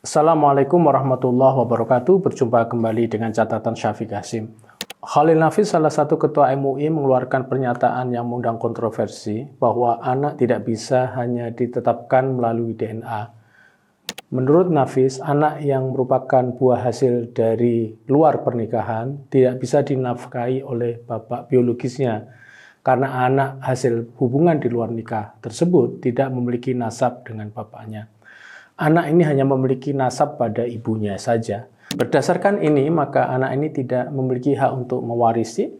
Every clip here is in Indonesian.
Assalamualaikum warahmatullahi wabarakatuh. Berjumpa kembali dengan catatan Syafiq Hasim. Khalil Nafis, salah satu ketua MUI, mengeluarkan pernyataan yang mengundang kontroversi bahwa anak tidak bisa hanya ditetapkan melalui DNA. Menurut Nafis, anak yang merupakan buah hasil dari luar pernikahan tidak bisa dinafkahi oleh bapak biologisnya karena anak hasil hubungan di luar nikah tersebut tidak memiliki nasab dengan bapaknya. Anak ini hanya memiliki nasab pada ibunya saja. Berdasarkan ini, maka anak ini tidak memiliki hak untuk mewarisi,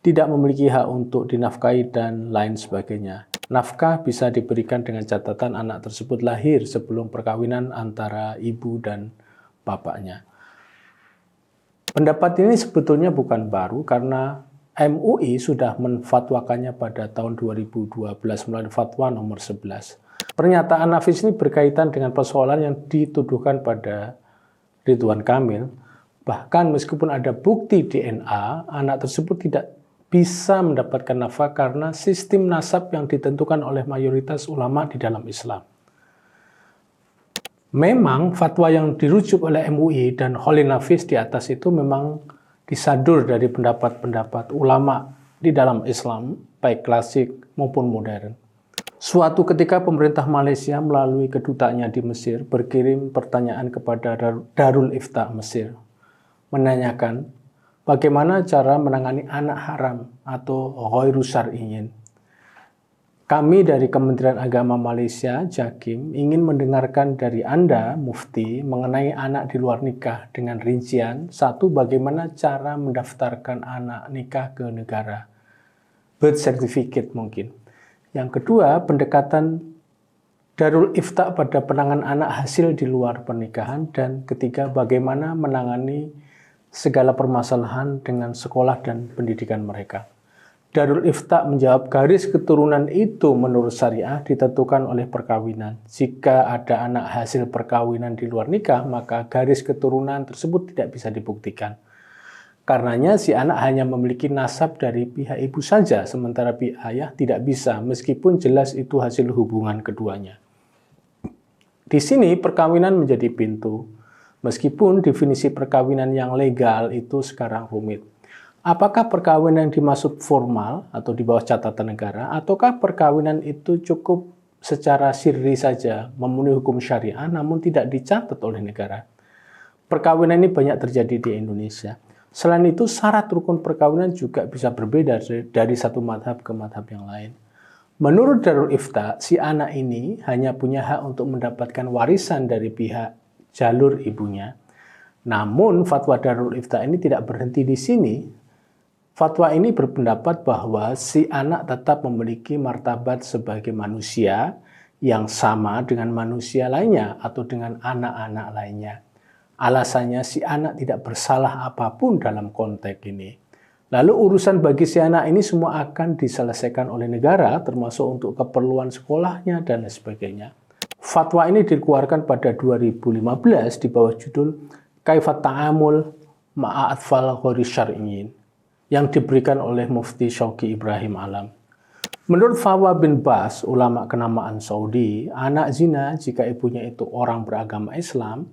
tidak memiliki hak untuk dinafkahi, dan lain sebagainya. Nafkah bisa diberikan dengan catatan anak tersebut lahir sebelum perkawinan antara ibu dan bapaknya. Pendapat ini sebetulnya bukan baru karena MUI sudah menfatwakannya pada tahun 2012 melalui fatwa nomor 11. Pernyataan Nafis ini berkaitan dengan persoalan yang dituduhkan pada Ridwan Kamil. Bahkan meskipun ada bukti DNA, anak tersebut tidak bisa mendapatkan nafkah karena sistem nasab yang ditentukan oleh mayoritas ulama di dalam Islam. Memang fatwa yang dirujuk oleh MUI dan Khalil Nafis di atas itu memang disadur dari pendapat-pendapat ulama di dalam Islam, baik klasik maupun modern. Suatu ketika pemerintah Malaysia melalui kedutaannya di Mesir berkirim pertanyaan kepada Darul Ifta Mesir, menanyakan bagaimana cara menangani anak haram atau ghairu syar'iyyin. Kami dari Kementerian Agama Malaysia, Jakim, ingin mendengarkan dari Anda, Mufti, mengenai anak di luar nikah dengan rincian, satu, bagaimana cara mendaftarkan anak nikah ke negara, birth certificate mungkin. Yang kedua, pendekatan Darul Ifta pada penanganan anak hasil di luar pernikahan. Dan ketiga, bagaimana menangani segala permasalahan dengan sekolah dan pendidikan mereka. Darul Ifta menjawab, garis keturunan itu menurut syariah ditentukan oleh perkawinan. Jika ada anak hasil perkawinan di luar nikah, maka garis keturunan tersebut tidak bisa dibuktikan. Karenanya si anak hanya memiliki nasab dari pihak ibu saja, sementara pihak ayah tidak bisa, meskipun jelas itu hasil hubungan keduanya. Di sini perkawinan menjadi pintu, meskipun definisi perkawinan yang legal itu sekarang rumit. Apakah perkawinan yang dimaksud formal atau di bawah catatan negara, ataukah perkawinan itu cukup secara sirri saja, memenuhi hukum syariah namun tidak dicatat oleh negara? Perkawinan ini banyak terjadi di Indonesia. Selain itu, syarat rukun perkawinan juga bisa berbeda dari satu madhab ke madhab yang lain. Menurut Darul Ifta, si anak ini hanya punya hak untuk mendapatkan warisan dari pihak jalur ibunya. Namun, fatwa Darul Ifta ini tidak berhenti di sini. Fatwa ini berpendapat bahwa si anak tetap memiliki martabat sebagai manusia yang sama dengan manusia lainnya atau dengan anak-anak lainnya. Alasannya si anak tidak bersalah apapun dalam konteks ini. Lalu urusan bagi si anak ini semua akan diselesaikan oleh negara, termasuk untuk keperluan sekolahnya dan sebagainya. Fatwa ini dikeluarkan pada 2015 di bawah judul Kaifat Ta'amul Ma'a Atfal Ghairu Syar'iyyin yang diberikan oleh Mufti Syauqi Ibrahim Alam. Menurut Fawwa bin Bas, ulama kenamaan Saudi, anak zina jika ibunya itu orang beragama Islam,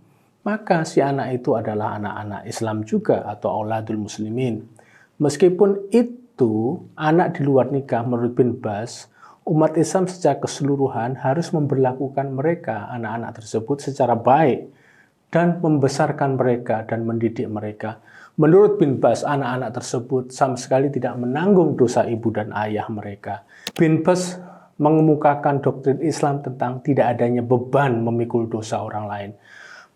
maka si anak itu adalah anak-anak Islam juga atau auladul muslimin. Meskipun itu anak di luar nikah, menurut bin Bas, umat Islam secara keseluruhan harus memperlakukan mereka, anak-anak tersebut secara baik dan membesarkan mereka dan mendidik mereka. Menurut bin Bas, anak-anak tersebut sama sekali tidak menanggung dosa ibu dan ayah mereka. Bin Bas mengemukakan doktrin Islam tentang tidak adanya beban memikul dosa orang lain.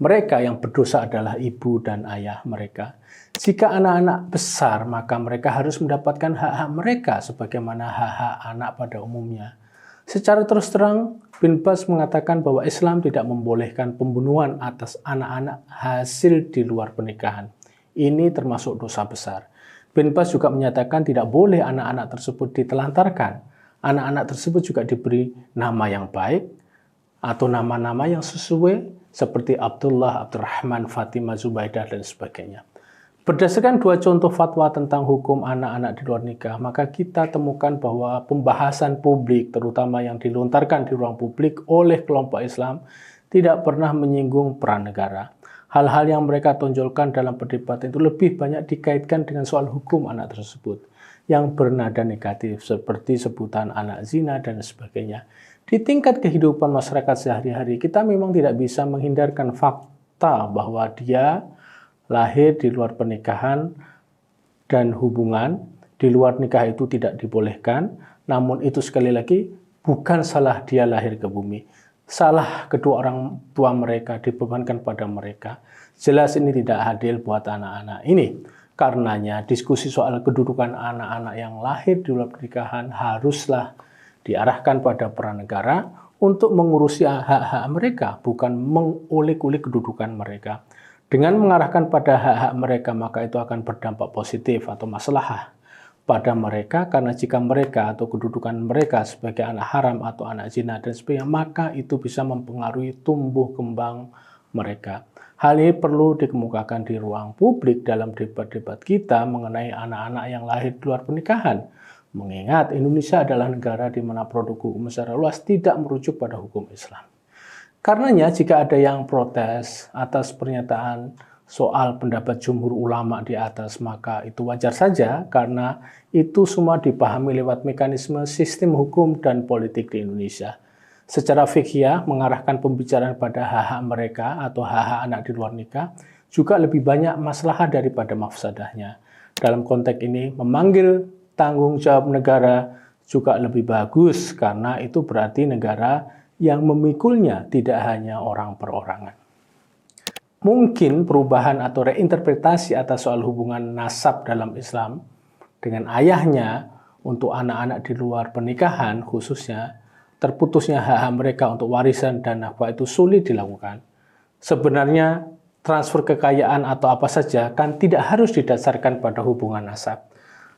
Mereka yang berdosa adalah ibu dan ayah mereka. Jika anak-anak besar, maka mereka harus mendapatkan hak-hak mereka sebagaimana hak-hak anak pada umumnya. Secara terus terang, bin Bas mengatakan bahwa Islam tidak membolehkan pembunuhan atas anak-anak hasil di luar pernikahan. Ini termasuk dosa besar. Bin Bas juga menyatakan tidak boleh anak-anak tersebut ditelantarkan. Anak-anak tersebut juga diberi nama yang baik atau nama-nama yang sesuai seperti Abdullah, Abdurrahman, Fatimah, Zubaidah, dan sebagainya. Berdasarkan dua contoh fatwa tentang hukum anak-anak di luar nikah, maka kita temukan bahwa pembahasan publik, terutama yang dilontarkan di ruang publik oleh kelompok Islam, tidak pernah menyinggung peran negara. Hal-hal yang mereka tonjolkan dalam perdebatan itu lebih banyak dikaitkan dengan soal hukum anak tersebut yang bernada negatif seperti sebutan anak zina dan sebagainya. Di tingkat kehidupan masyarakat sehari-hari, kita memang tidak bisa menghindarkan fakta bahwa dia lahir di luar pernikahan dan hubungan di luar nikah itu tidak dibolehkan. Namun itu sekali lagi bukan salah dia lahir ke bumi. Salah kedua orang tua mereka, dibebankan pada mereka. Jelas ini tidak adil buat anak-anak ini. Karenanya diskusi soal kedudukan anak-anak yang lahir di luar pernikahan haruslah diarahkan pada peran negara untuk mengurusi hak-hak mereka, bukan mengulik-ulik kedudukan mereka. Dengan mengarahkan pada hak-hak mereka, maka itu akan berdampak positif atau maslahah pada mereka, karena jika mereka atau kedudukan mereka sebagai anak haram atau anak zina dan sebagainya, maka itu bisa mempengaruhi tumbuh kembang mereka. Hal ini perlu dikemukakan di ruang publik dalam debat-debat kita mengenai anak-anak yang lahir di luar pernikahan. Mengingat Indonesia adalah negara di mana produk hukum secara luas tidak merujuk pada hukum Islam. Karenanya jika ada yang protes atas pernyataan soal pendapat jumhur ulama di atas, maka itu wajar saja karena itu semua dipahami lewat mekanisme sistem hukum dan politik di Indonesia. Secara fikih mengarahkan pembicaraan pada hak-hak mereka atau hak-hak anak di luar nikah juga lebih banyak maslahat daripada mafsadahnya. Dalam konteks ini memanggil tanggung jawab negara juga lebih bagus karena itu berarti negara yang memikulnya tidak hanya orang perorangan. Mungkin perubahan atau reinterpretasi atas soal hubungan nasab dalam Islam dengan ayahnya untuk anak-anak di luar pernikahan, khususnya terputusnya hak-hak mereka untuk warisan dan nafkah itu sulit dilakukan. Sebenarnya transfer kekayaan atau apa saja kan tidak harus didasarkan pada hubungan nasab.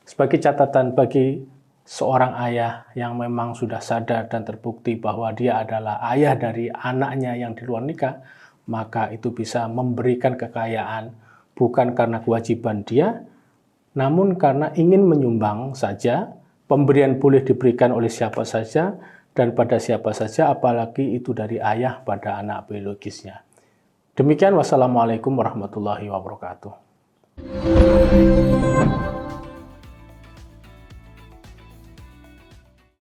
Sebagai catatan bagi seorang ayah yang memang sudah sadar dan terbukti bahwa dia adalah ayah dari anaknya yang di luar nikah, maka itu bisa memberikan kekayaan bukan karena kewajiban dia, namun karena ingin menyumbang saja. Pemberian boleh diberikan oleh siapa saja dan pada siapa saja, apalagi itu dari ayah pada anak biologisnya. Demikian, wassalamualaikum warahmatullahi wabarakatuh.